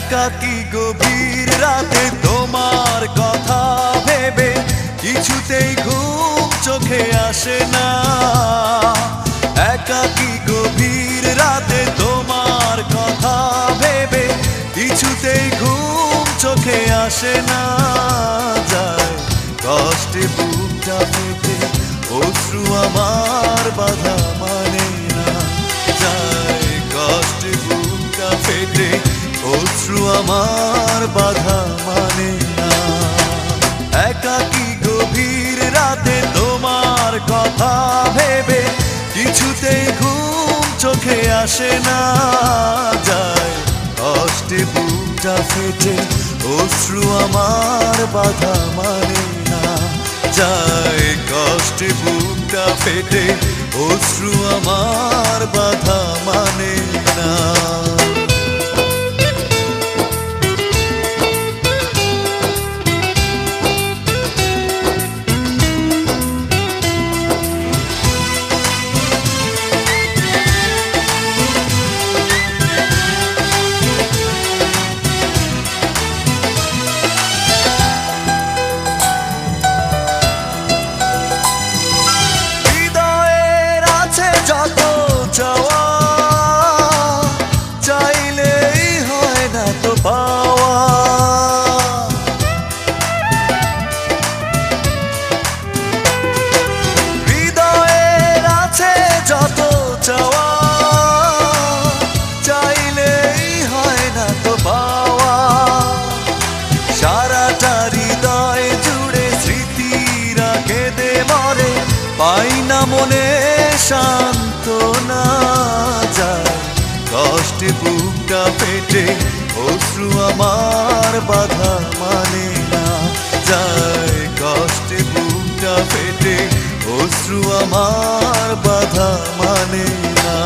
একাকী গভীর রাতে তোমার কথা ভেবে কিছুতেই ঘুম চোখে আসে না। একাকী গভীর রাতে তোমার কথা ভেবে কিছুতেই ঘুম চোখে আসে না। যায় কষ্টে বুকটা ফেটে অশ্রু আমার বাধা মানে না। যায় কষ্টে বুকটা ফেটে অশ্রু আমার বাধা মানে না। একাকী গভীর রাতে তোমার কথা ভেবে কিছুতেই ঘুম চোখে আসে না। যায় কষ্টে বুকটা ফেটে অশ্রু আমার বাধা মানে না। যায় কষ্টে বুকটা ফেটে অশ্রু আমার বাধা মানে না। পাই না মনে সান্ত্বনা। যায় কষ্টে বুকটা ফেটে অশ্রু আমার বাধা মানে না। যায় কষ্টে বুকটা ফেটে অশ্রু আমার বাধা মানে না।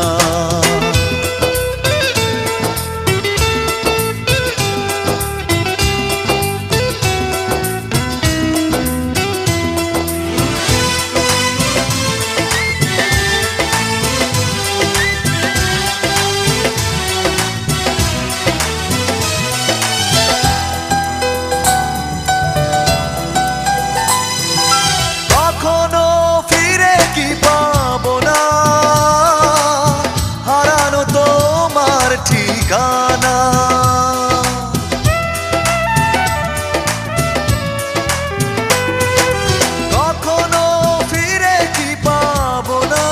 ঠিকানা কখনো ফিরে কি পাবো না,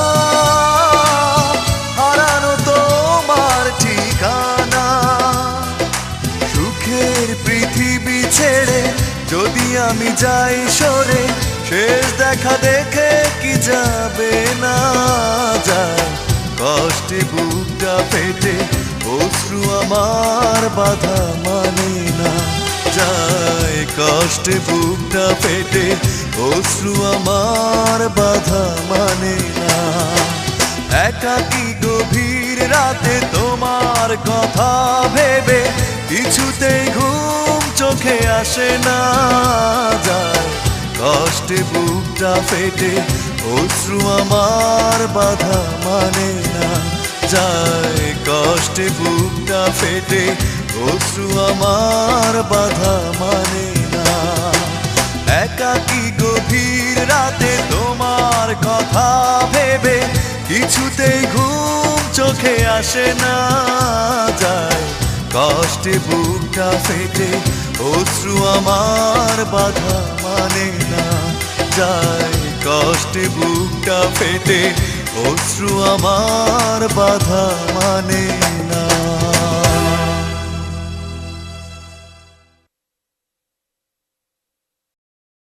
হারানো তোমার ঠিকানা। সুখের পৃথিবী ছেড়ে যদি আমি যাই সরে, শেষ দেখা দেখে কি যাবে না। যায় কষ্টে বুকটা ফেটে অশ্রু আমার বাধা মানে না। যায় কষ্টে বুকটা ফেটে অশ্রু আমার বাধা মানে না। একাকী গভীর রাতে তোমার কথা ভেবে কিছুতেই ঘুম চোখে আসে না। যায় কষ্টে বুকটা ফেটে অশ্রু আমার বাধা মানে না। যায় কষ্টে বুকটা ফেটে অশ্রু আমার বাধা মানে না। একাকী গভীর রাতে তোমার কথা ভেবে কিছুতেই ঘুম চোখে আসে না। যায় কষ্টে বুকটা ফেটে অশ্রু আমার বাধা মানে না। যায় কষ্টে বুকটা ফেটে অশ্রু আমার বাধা মানে না।